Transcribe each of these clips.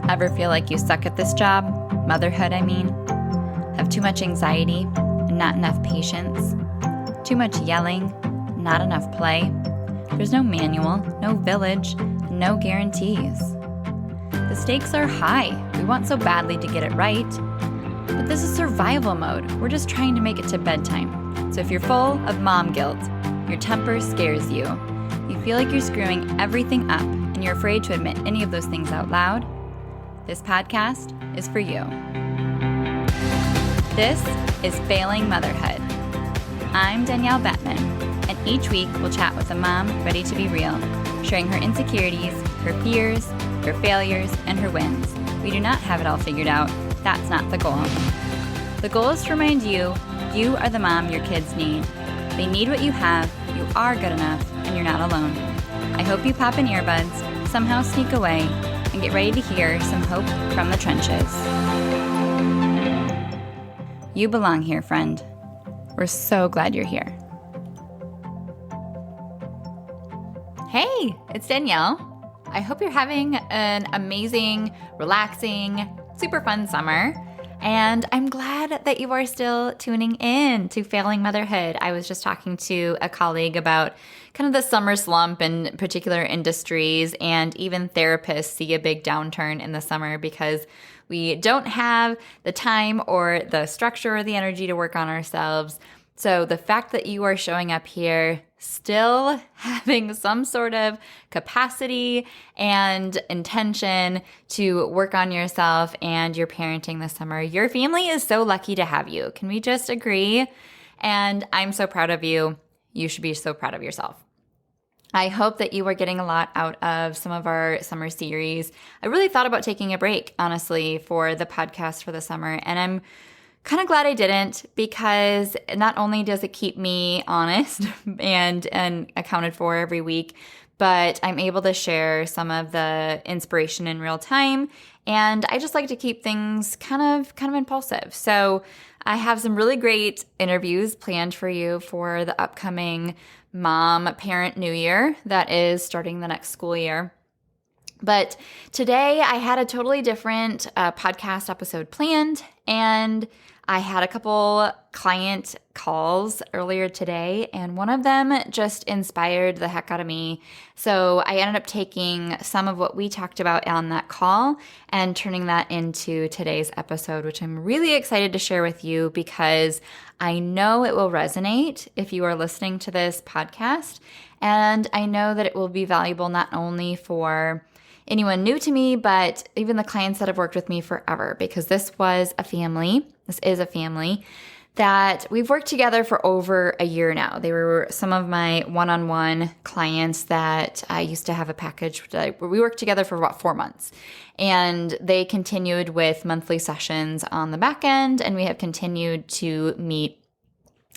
Ever feel like you suck at this job? Motherhood, I mean. Have too much anxiety and not enough patience? Too much yelling, not enough play? There's no manual, no village, no guarantees. The stakes are high. We want so badly to get it right. But this is survival mode. We're just trying to make it to bedtime. So if you're full of mom guilt, your temper scares you, you feel like you're screwing everything up, and you're afraid to admit any of those things out loud, this podcast is for you. This is Failing Motherhood. I'm Danielle Bettman, and each week we'll chat with a mom ready to be real, sharing her insecurities, her fears, her failures, and her wins. We do not have it all figured out. That's not the goal. The goal is to remind you, you are the mom your kids need. They need what you have, you are good enough, and you're not alone. I hope you pop in earbuds, somehow sneak away, and get ready to hear some hope from the trenches. You belong here, friend. We're so glad you're here. Hey, it's Danielle. I hope you're having an amazing, relaxing, super fun summer. And I'm glad that you are still tuning in to Failing Motherhood. I was just talking to a colleague about kind of the summer slump in particular industries, and even therapists see a big downturn in the summer because we don't have the time or the structure or the energy to work on ourselves. So the fact that you are showing up here still having some sort of capacity and intention to work on yourself and your parenting this summer, your family is so lucky to have you. Can we just agree? And I'm so proud of you. You should be so proud of yourself. I hope that you are getting a lot out of some of our summer series. I really thought about taking a break, honestly, for the podcast for the summer, and I'm kind of glad I didn't, because not only does it keep me honest and accounted for every week, but I'm able to share some of the inspiration in real time. And I just like to keep things kind of impulsive. So I have some really great interviews planned for you for the upcoming mom-parent New Year that is starting the next school year. But today I had a totally different podcast episode planned, and I had a couple client calls earlier today, and one of them just inspired the heck out of me. So I ended up taking some of what we talked about on that call and turning that into today's episode, which I'm really excited to share with you because I know it will resonate if you are listening to this podcast. And I know that it will be valuable not only for anyone new to me, but even the clients that have worked with me forever, because this is a family that we've worked together for over a year now. They were some of my one-on-one clients that I used to have a package where we worked together for about 4 months. And they continued with monthly sessions on the back end, and we have continued to meet.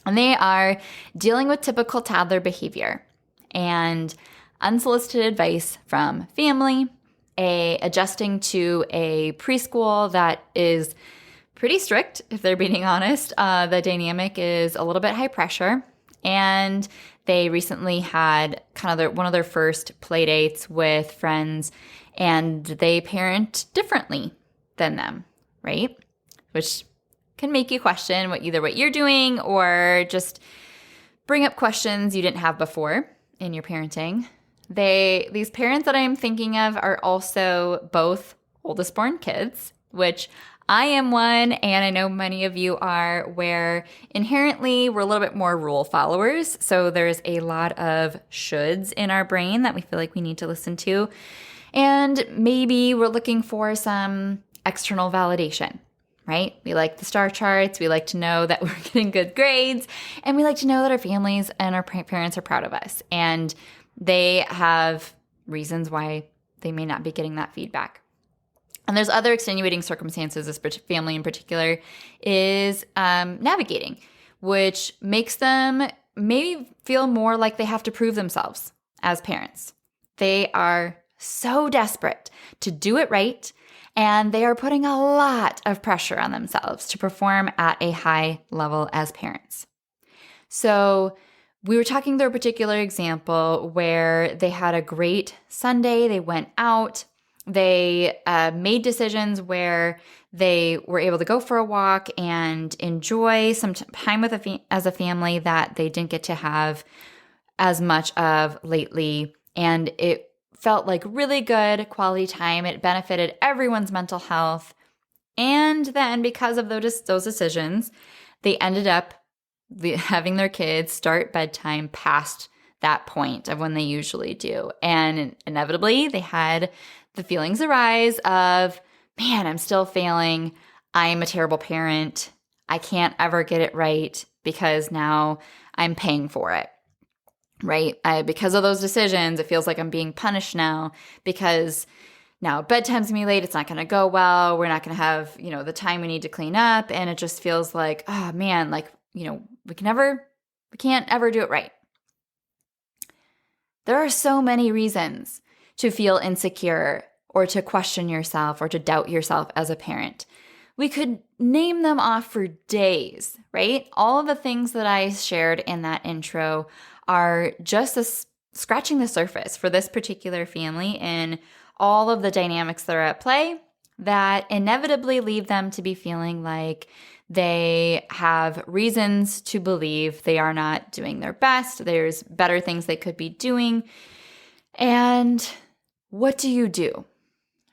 And they are dealing with typical toddler behavior and unsolicited advice from family, adjusting to a preschool that is pretty strict, if they're being honest. The dynamic is a little bit high pressure, and they recently had kind of one of their first play dates with friends, and they parent differently than them, right? Which can make you question either what you're doing or just bring up questions you didn't have before in your parenting. These parents that I'm thinking of are also both oldest born kids, which I am one, and I know many of you are, where inherently we're a little bit more rule followers. So there's a lot of shoulds in our brain that we feel like we need to listen to. And maybe we're looking for some external validation, right? We like the star charts. We like to know that we're getting good grades, and we like to know that our families and our parents are proud of us. And they have reasons why they may not be getting that feedback. And there's other extenuating circumstances this family in particular is navigating, which makes them maybe feel more like they have to prove themselves as parents. They are so desperate to do it right, and they are putting a lot of pressure on themselves to perform at a high level as parents. So we were talking through a particular example where they had a great Sunday. They went out They made decisions where they were able to go for a walk and enjoy some time with as a family that they didn't get to have as much of lately. And it felt like really good quality time. It benefited everyone's mental health. And then because of those decisions, they ended up having their kids start bedtime past that point of when they usually do. And inevitably, they had the feelings arise of, man, I'm still failing. I'm a terrible parent. I can't ever get it right because now I'm paying for it, right? Because of those decisions, it feels like I'm being punished now because now bedtime's gonna be late. It's not gonna go well. We're not gonna have, the time we need to clean up. And it just feels like, oh man, we can't ever do it right. There are so many reasons to feel insecure or to question yourself or to doubt yourself as a parent. We could name them off for days, right? All of the things that I shared in that intro are just scratching the surface for this particular family and all of the dynamics that are at play that inevitably leave them to be feeling like they have reasons to believe they are not doing their best. There's better things they could be doing. And what do you do,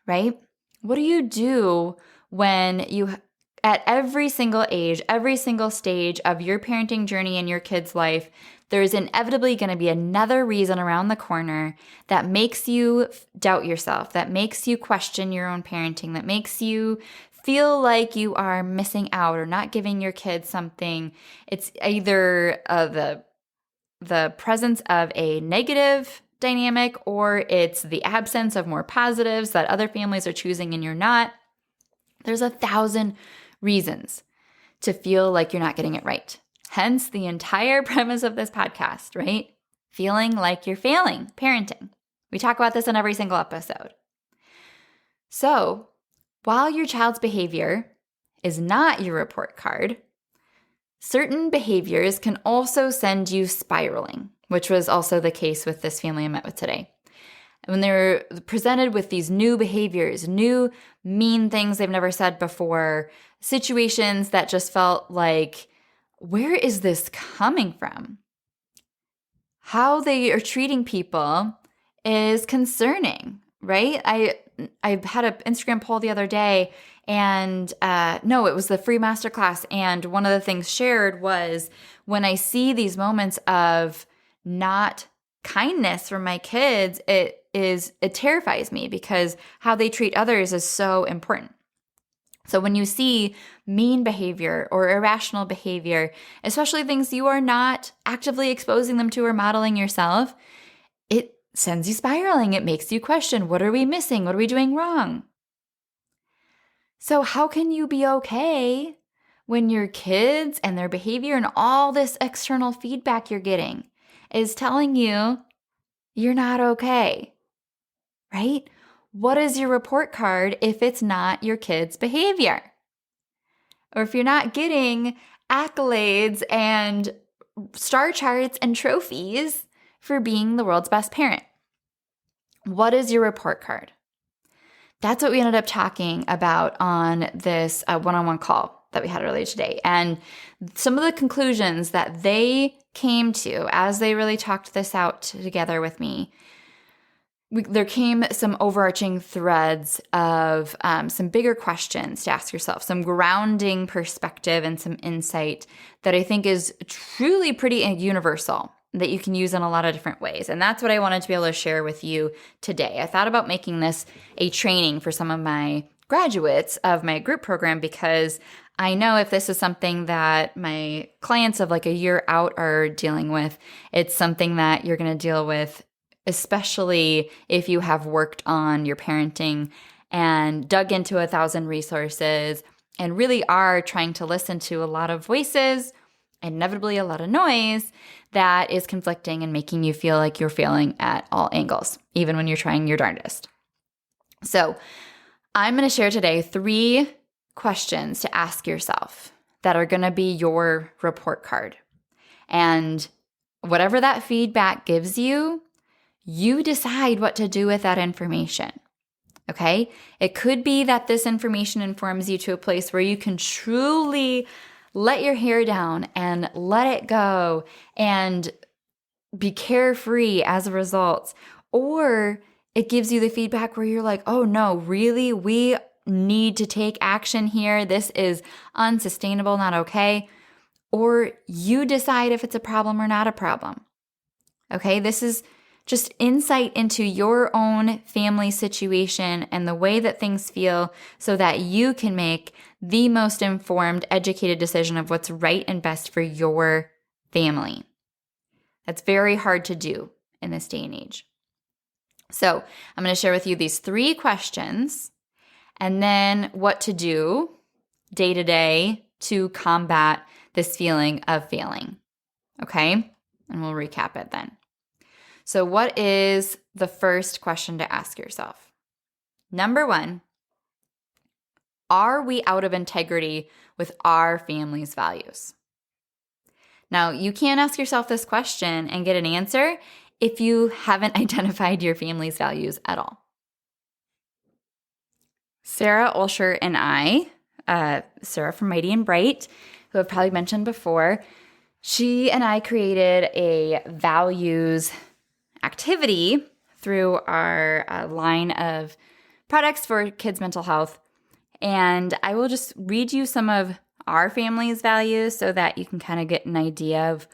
right? What do you do when at every single age, every single stage of your parenting journey in your kid's life, there's inevitably going to be another reason around the corner that makes you doubt yourself, that makes you question your own parenting, that makes you feel like you are missing out or not giving your kids something. It's either the presence of a negative dynamic or it's the absence of more positives that other families are choosing and you're not. There's 1,000 reasons to feel like you're not getting it right. Hence the entire premise of this podcast, right? Feeling like you're failing parenting. We talk about this in every single episode. So, while your child's behavior is not your report card, certain behaviors can also send you spiraling, which was also the case with this family I met with today. When they're presented with these new behaviors, new mean things they've never said before, situations that just felt like, where is this coming from? How they are treating people is concerning, right? I had an Instagram poll the other day, and no, it was the free masterclass. And one of the things shared was when I see these moments of not kindness from my kids, it terrifies me because how they treat others is so important. So when you see mean behavior or irrational behavior, especially things you are not actively exposing them to or modeling yourself, it sends you spiraling. It makes you question, what are we missing? What are we doing wrong? So how can you be okay when your kids and their behavior and all this external feedback you're getting is telling you you're not okay, right? What is your report card if it's not your kid's behavior? Or if you're not getting accolades and star charts and trophies for being the world's best parent? What is your report card? That's what we ended up talking about on this one-on-one call that we had earlier today. And some of the conclusions that they came to as they really talked this out together with me, there came some overarching threads of some bigger questions to ask yourself, some grounding perspective and some insight that I think is truly pretty universal that you can use in a lot of different ways. And that's what I wanted to be able to share with you today. I thought about making this a training for some of my graduates of my group program because I know if this is something that my clients of like a year out are dealing with, it's something that you're going to deal with, especially if you have worked on your parenting and dug into 1,000 resources and really are trying to listen to a lot of voices, inevitably a lot of noise that is conflicting and making you feel like you're failing at all angles, even when you're trying your darndest. So I'm going to share today 3 questions to ask yourself that are going to be your report card. And whatever that feedback gives you, you decide what to do with that information. Okay? It could be that this information informs you to a place where you can truly let your hair down and let it go and be carefree as a result. Or it gives you the feedback where you're like, oh no, really? We need to take action here. This is unsustainable, not okay. Or you decide if it's a problem or not a problem. Okay, this is just insight into your own family situation and the way that things feel so that you can make the most informed, educated decision of what's right and best for your family. That's very hard to do in this day and age. So I'm going to share with you these 3 questions and then what to do day to day to combat this feeling of failing. Okay? And we'll recap it then. So what is the first question to ask yourself? Number 1, are we out of integrity with our family's values? Now, you can't ask yourself this question and get an answer if you haven't identified your family's values at all. Sarah Olsher and I, Sarah from Mighty and Bright, who I've probably mentioned before, she and I created a values activity through our line of products for kids' mental health. And I will just read you some of our family's values so that you can kind of get an idea of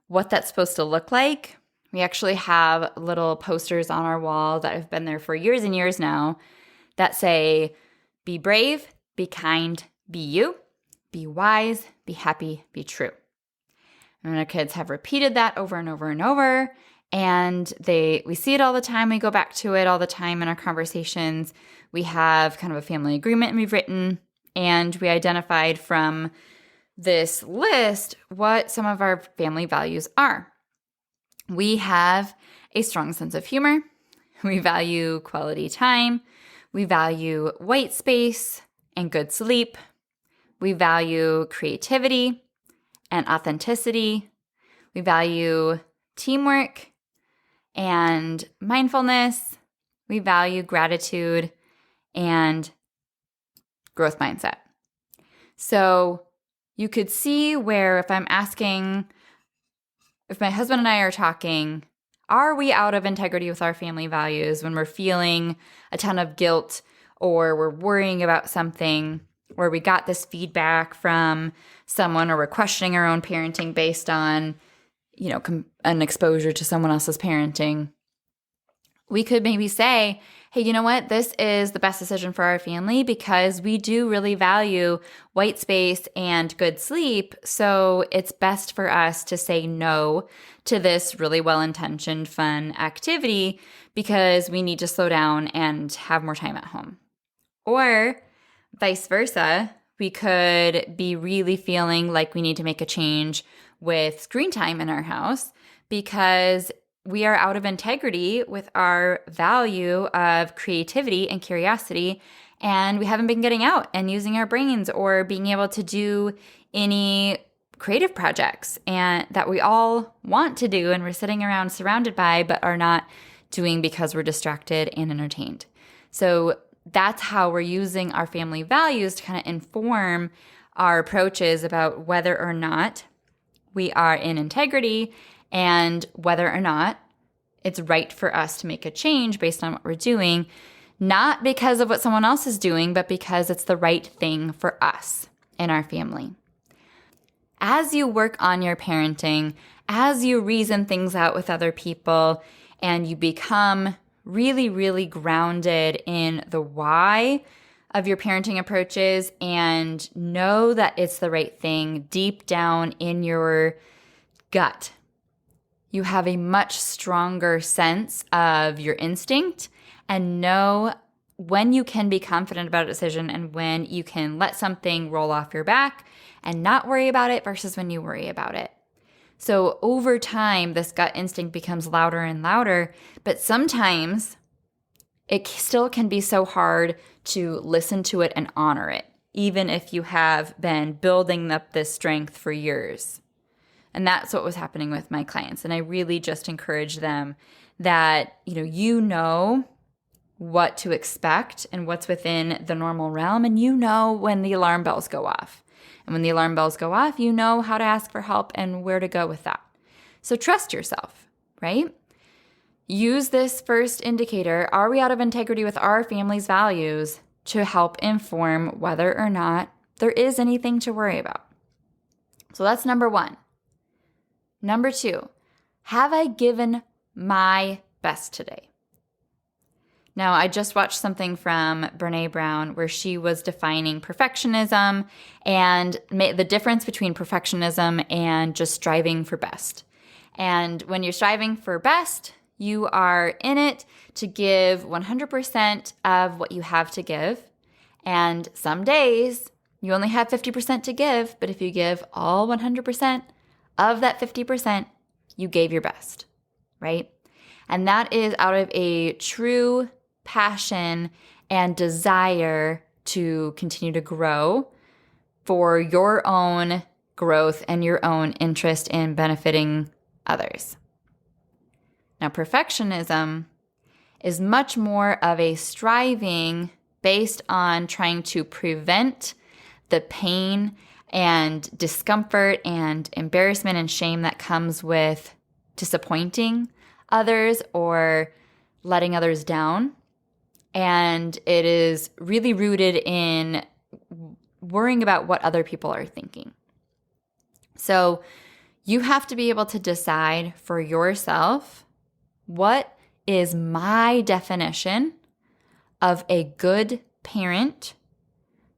what that's supposed to look like. We actually have little posters on our wall that have been there for years and years now that say, be brave, be kind, be you, be wise, be happy, be true. And our kids have repeated that over and over and over. And we see it all the time. We go back to it all the time in our conversations. We have kind of a family agreement we've written, and we identified from this list what some of our family values are. We have a strong sense of humor. We value quality time. We value white space and good sleep. We value creativity and authenticity. We value teamwork and mindfulness. We value gratitude and growth mindset. So you could see where if my husband and I are talking, are we out of integrity with our family values when we're feeling a ton of guilt or we're worrying about something where we got this feedback from someone or we're questioning our own parenting based on an exposure to someone else's parenting, we could maybe say, hey, you know what? This is the best decision for our family because we do really value white space and good sleep. So it's best for us to say no to this really well-intentioned, fun activity because we need to slow down and have more time at home. Or vice versa, we could be really feeling like we need to make a change with screen time in our house because we are out of integrity with our value of creativity and curiosity, and we haven't been getting out and using our brains or being able to do any creative projects and that we all want to do and we're sitting around surrounded by but are not doing because we're distracted and entertained. So that's how we're using our family values to kind of inform our approaches about whether or not we are in integrity and whether or not it's right for us to make a change based on what we're doing, not because of what someone else is doing, but because it's the right thing for us and our family. As you work on your parenting, as you reason things out with other people, and you become really, really grounded in the why of your parenting approaches and know that it's the right thing deep down in your gut, you have a much stronger sense of your instinct and know when you can be confident about a decision and when you can let something roll off your back and not worry about it versus when you worry about it. So over time, this gut instinct becomes louder and louder, but sometimes it still can be so hard to listen to it and honor it, even if you have been building up this strength for years. And that's what was happening with my clients. And I really just encourage them that, what to expect and what's within the normal realm, and you know when the alarm bells go off. And when the alarm bells go off, you know how to ask for help and where to go with that. So trust yourself, right? Use this first indicator, are we out of integrity with our family's values, to help inform whether or not there is anything to worry about. So that's number one. Number two, have I given my best today? Now, I just watched something from Brené Brown where she was defining perfectionism and the difference between perfectionism and just striving for best. And when you're striving for best, you are in it to give 100% of what you have to give. And some days you only have 50% to give, but if you give all 100% of that 50%, you gave your best, right? And that is out of a true passion and desire to continue to grow for your own growth and your own interest in benefiting others. Now, perfectionism is much more of a striving based on trying to prevent the pain and discomfort and embarrassment and shame that comes with disappointing others or letting others down. And it is really rooted in worrying about what other people are thinking. So you have to be able to decide for yourself, what is my definition of a good parent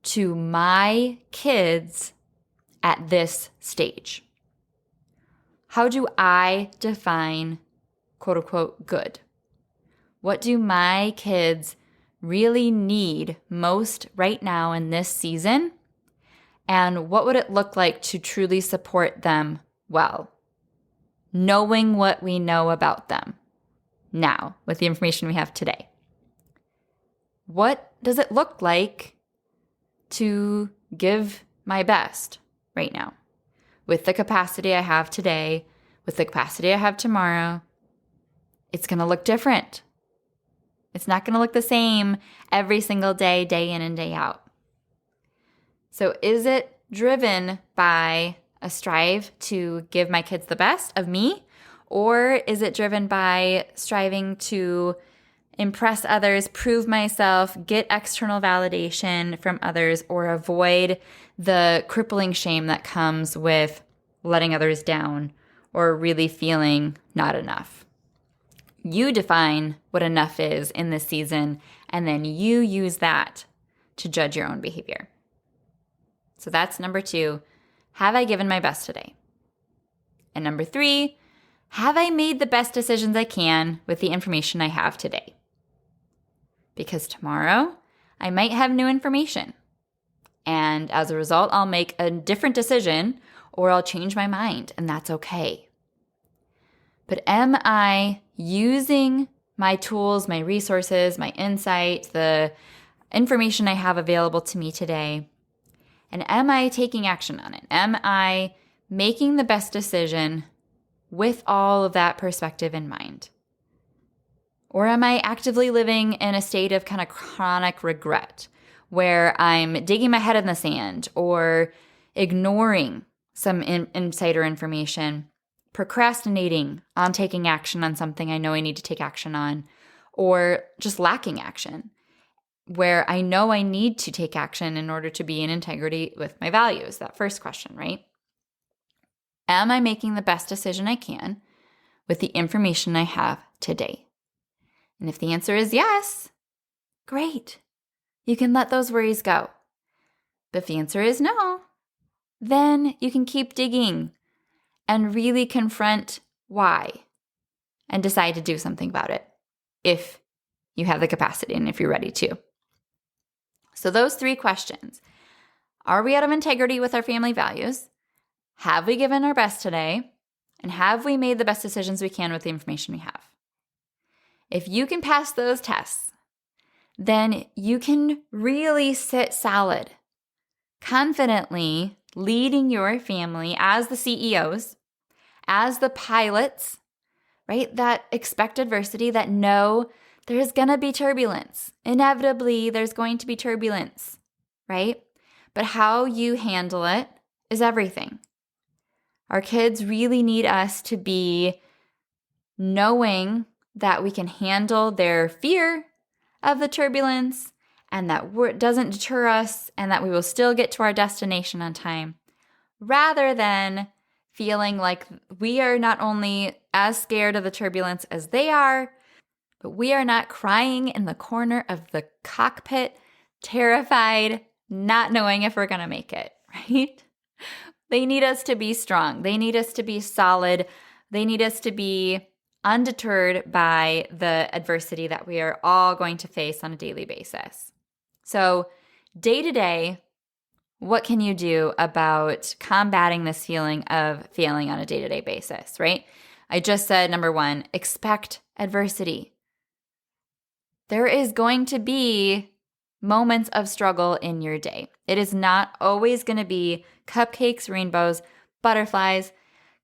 to my kids at this stage? How do I define quote unquote good? What do my kids really need most right now in this season? And what would it look like to truly support them well? Knowing what we know about them now with the information we have today. What does it look like to give my best right now with the capacity I have today, with the capacity I have tomorrow? It's going to look different. It's not going to look the same every single day, day in and day out. So is it driven by a strive to give my kids the best of me? Or is it driven by striving to impress others, prove myself, get external validation from others, or avoid the crippling shame that comes with letting others down or really feeling not enough? You define what enough is in this season, and then you use that to judge your own behavior. So that's number 2. Have I given my best today? And number 3, have I made the best decisions I can with the information I have today? Because tomorrow I might have new information. And as a result, I'll make a different decision or I'll change my mind, and that's okay. But am I using my tools, my resources, my insight, the information I have available to me today? And am I taking action on it? Am I making the best decision with all of that perspective in mind? Or am I actively living in a state of kind of chronic regret where I'm digging my head in the sand or ignoring some insider information, procrastinating on taking action on something I know I need to take action on, or just lacking action where I know I need to take action in order to be in integrity with my values? That first question, right? Am I making the best decision I can with the information I have today? And if the answer is yes, great. You can let those worries go. But if the answer is no, then you can keep digging and really confront why and decide to do something about it if you have the capacity and if you're ready to. So those 3 questions. Are we out of integrity with our family values? Have we given our best today? And have we made the best decisions we can with the information we have? If you can pass those tests, then you can really sit solid, confidently leading your family as the CEOs, as the pilots, right? That expect adversity, that know there's going to be turbulence. Inevitably, there's going to be turbulence, right? But how you handle it is everything. Our kids really need us to be knowing that we can handle their fear of the turbulence and that it doesn't deter us and that we will still get to our destination on time, rather than feeling like we are not only as scared of the turbulence as they are, but we are not crying in the corner of the cockpit, terrified, not knowing if we're going to make it, right? They need us to be strong. They need us to be solid. They need us to be undeterred by the adversity that we are all going to face on a daily basis. So, day to day, what can you do about combating this feeling of failing on a day-to-day basis, right? I just said, number one, expect adversity. There is going to be moments of struggle in your day. It is not always going to be cupcakes, rainbows, butterflies,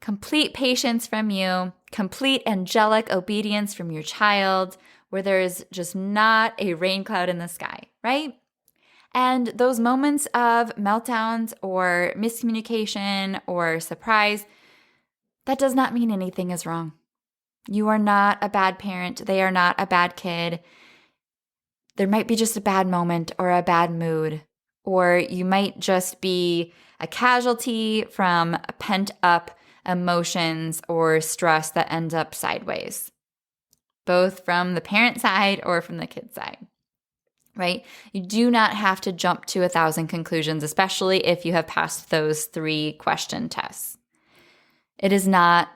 complete patience from you, complete angelic obedience from your child, where there is just not a rain cloud in the sky, right? And those moments of meltdowns or miscommunication or surprise, that does not mean anything is wrong. You are not a bad parent. They are not a bad kid. There might be just a bad moment or a bad mood, or you might just be a casualty from pent up emotions or stress that ends up sideways, both from the parent side or from the kid side, right? You do not have to jump to 1,000 conclusions, especially if you have passed those 3 question tests. It is not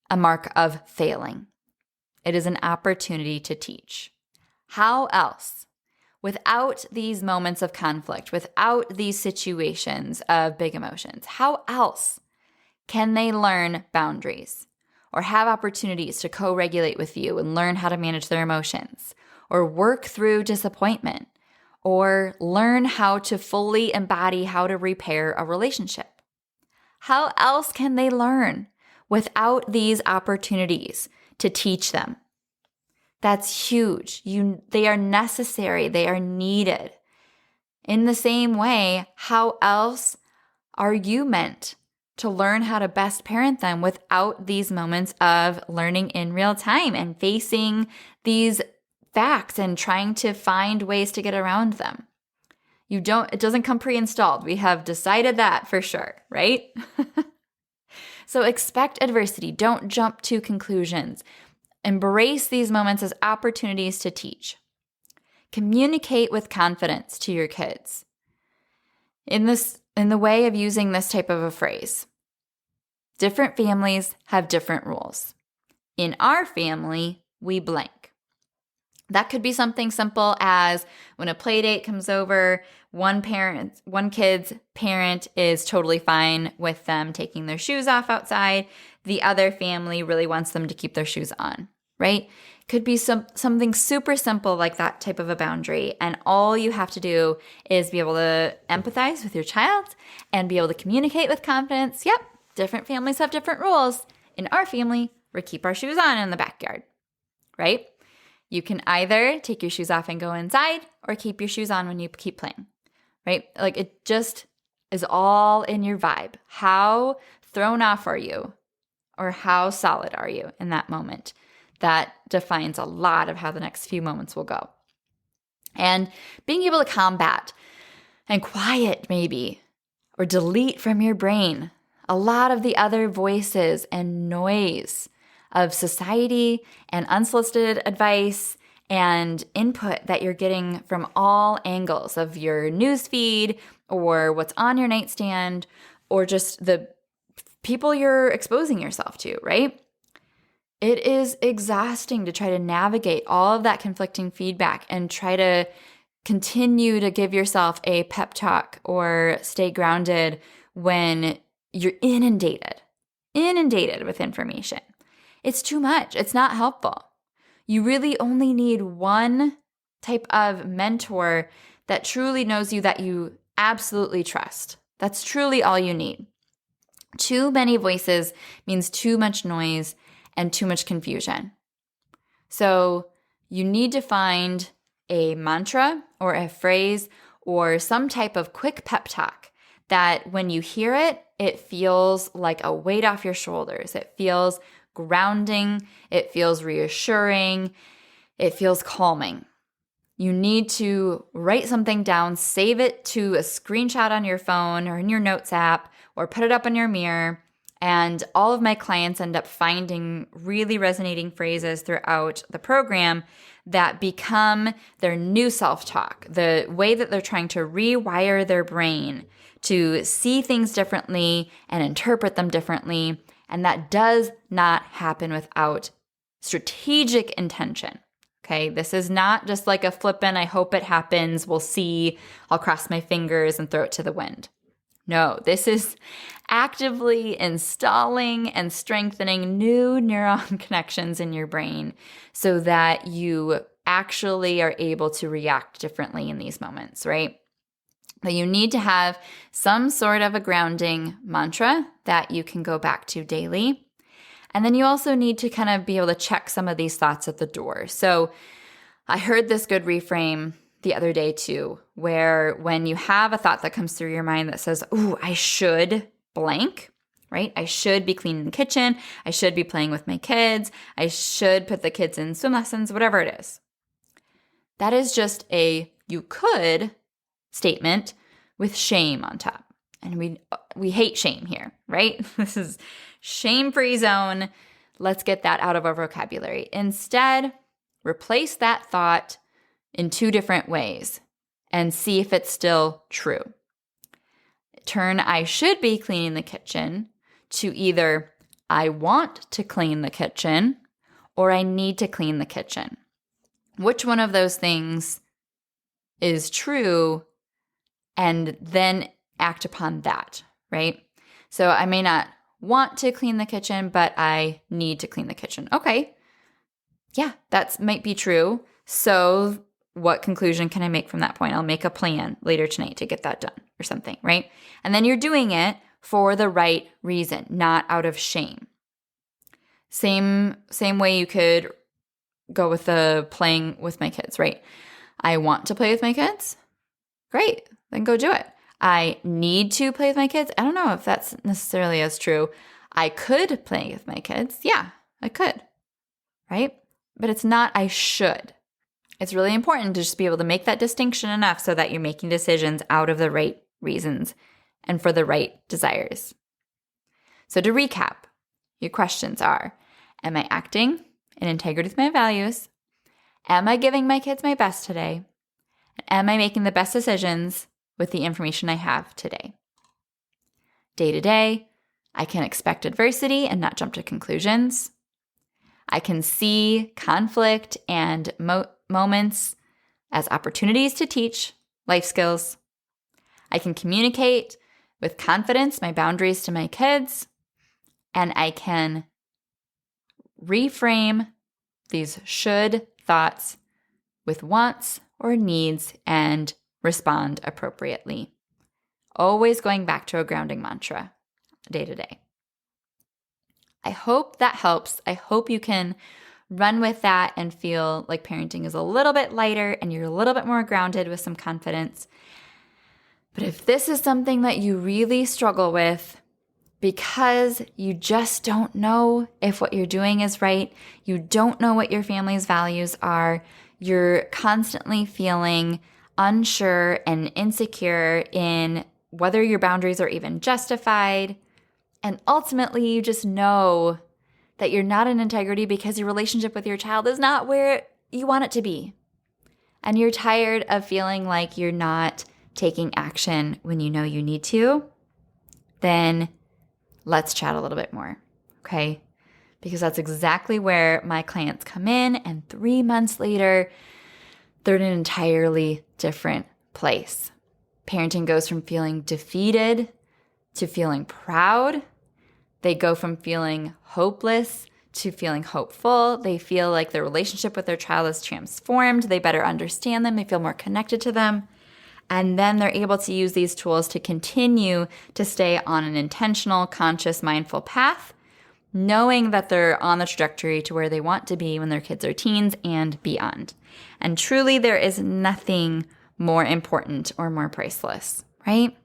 a mark of failing. It is an opportunity to teach. How else? Without these moments of conflict, without these situations of big emotions, how else can they learn boundaries or have opportunities to co-regulate with you and learn how to manage their emotions or work through disappointment or learn how to fully embody how to repair a relationship? How else can they learn without these opportunities to teach them? That's huge. They are necessary. They are needed. In the same way, how else are you meant to learn how to best parent them without these moments of learning in real time and facing these facts and trying to find ways to get around them? It doesn't come pre-installed. We have decided that for sure, right? So expect adversity. Don't jump to conclusions. Embrace these moments as opportunities to teach. Communicate with confidence to your kids. In the way of using this type of a phrase, different families have different rules. In our family, we blank. That could be something simple as when a play date comes over, one kid's parent is totally fine with them taking their shoes off outside. The other family really wants them to keep their shoes on, right? Could be something super simple like that type of a boundary. And all you have to do is be able to empathize with your child and be able to communicate with confidence. Yep, different families have different rules. In our family, we keep our shoes on in the backyard, right? You can either take your shoes off and go inside or keep your shoes on when you keep playing, right? Like it just is all in your vibe. How thrown off are you? Or how solid are you in that moment? That defines a lot of how the next few moments will go. And being able to combat and quiet maybe, or delete from your brain a lot of the other voices and noise of society and unsolicited advice and input that you're getting from all angles of your news feed or what's on your nightstand or just the people you're exposing yourself to, right? It is exhausting to try to navigate all of that conflicting feedback and try to continue to give yourself a pep talk or stay grounded when you're inundated with information. It's too much. It's not helpful. You really only need one type of mentor that truly knows you, that you absolutely trust. That's truly all you need. Too many voices means too much noise and too much confusion. So you need to find a mantra or a phrase or some type of quick pep talk that when you hear it, it feels like a weight off your shoulders. It feels grounding. It feels reassuring. It feels calming. You need to write something down, save it to a screenshot on your phone or in your notes app, or put it up on your mirror. And all of my clients end up finding really resonating phrases throughout the program that become their new self-talk, the way that they're trying to rewire their brain to see things differently and interpret them differently. And that does not happen without strategic intention. Okay, this is not just like a flippant, I hope it happens, we'll see, I'll cross my fingers and throw it to the wind. No, this is actively installing and strengthening new neuron connections in your brain so that you actually are able to react differently in these moments, right? But you need to have some sort of a grounding mantra that you can go back to daily. And then you also need to kind of be able to check some of these thoughts at the door. So I heard this good reframe the other day too, where when you have a thought that comes through your mind that says, ooh, I should blank, right? I should be cleaning the kitchen. I should be playing with my kids. I should put the kids in swim lessons, whatever it is. That is just a you could statement with shame on top. And we hate shame here, right? This is shame-free zone. Let's get that out of our vocabulary. Instead, replace that thought in two different ways and see if it's still true. Turn I should be cleaning the kitchen to either I want to clean the kitchen or I need to clean the kitchen. Which one of those things is true? And then act upon that, right? So I may not want to clean the kitchen, but I need to clean the kitchen. Okay. Yeah, that might be true. So what conclusion can I make from that point? I'll make a plan later tonight to get that done or something, right? And then you're doing it for the right reason, not out of shame. Same way you could go with the playing with my kids, right? I want to play with my kids. Great. Then go do it. I need to play with my kids. I don't know if that's necessarily as true. I could play with my kids. Yeah, I could, right? But it's not I should. It's really important to just be able to make that distinction enough so that you're making decisions out of the right reasons and for the right desires. So to recap, your questions are, am I acting in integrity with my values? Am I giving my kids my best today? Am I making the best decisions with the information I have today? Day to day, I can expect adversity and not jump to conclusions. I can see conflict and moments as opportunities to teach life skills. I can communicate with confidence my boundaries to my kids, and I can reframe these should thoughts with wants or needs and respond appropriately. Always going back to a grounding mantra day to day. I hope that helps. I hope you can run with that and feel like parenting is a little bit lighter and you're a little bit more grounded with some confidence. But if this is something that you really struggle with because you just don't know if what you're doing is right, you don't know what your family's values are, you're constantly feeling unsure and insecure in whether your boundaries are even justified, and ultimately you just know that you're not in integrity because your relationship with your child is not where you want it to be, and you're tired of feeling like you're not taking action when you know you need to, then let's chat a little bit more, okay? Because that's exactly where my clients come in, and 3 months later, they're in an entirely different place. Parenting goes from feeling defeated to feeling proud. They go from feeling hopeless to feeling hopeful. They feel like their relationship with their child is transformed. They better understand them. They feel more connected to them. And then they're able to use these tools to continue to stay on an intentional, conscious, mindful path knowing that they're on the trajectory to where they want to be when their kids are teens and beyond. And truly, there is nothing more important or more priceless, right?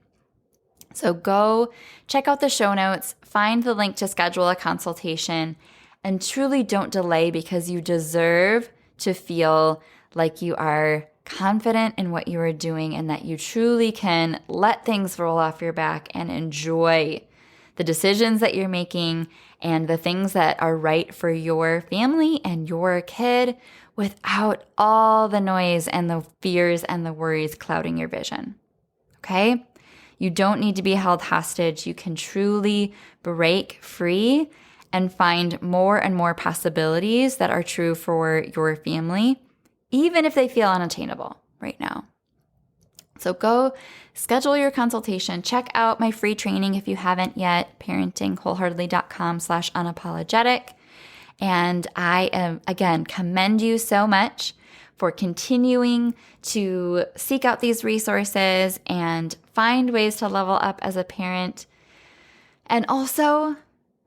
So go check out the show notes, find the link to schedule a consultation, and truly don't delay, because you deserve to feel like you are confident in what you are doing and that you truly can let things roll off your back and enjoy the decisions that you're making and the things that are right for your family and your kid without all the noise and the fears and the worries clouding your vision. Okay? You don't need to be held hostage. You can truly break free and find more and more possibilities that are true for your family, even if they feel unattainable right now. So go schedule your consultation. Check out my free training if you haven't yet, parentingwholeheartedly.com/unapologetic. And I again, commend you so much for continuing to seek out these resources and find ways to level up as a parent. And also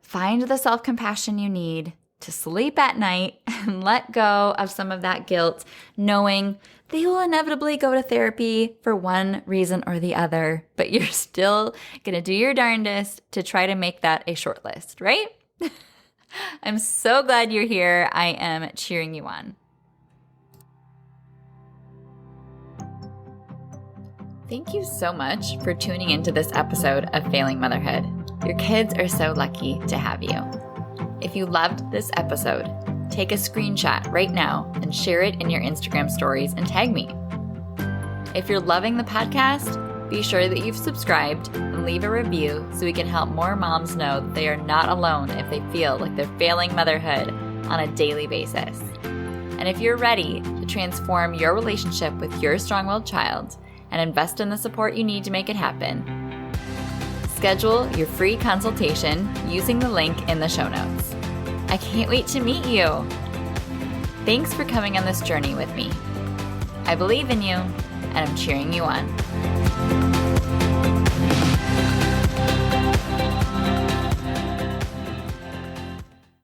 find the self-compassion you need to sleep at night and let go of some of that guilt, knowing they will inevitably go to therapy for one reason or the other, but you're still going to do your darndest to try to make that a short list, right? I'm so glad you're here. I am cheering you on. Thank you so much for tuning into this episode of Failing Motherhood. Your kids are so lucky to have you. If you loved this episode, take a screenshot right now and share it in your Instagram stories and tag me. If you're loving the podcast, be sure that you've subscribed and leave a review so we can help more moms know that they are not alone if they feel like they're failing motherhood on a daily basis. And if you're ready to transform your relationship with your strong-willed child and invest in the support you need to make it happen, schedule your free consultation using the link in the show notes. I can't wait to meet you. Thanks for coming on this journey with me. I believe in you, and I'm cheering you on.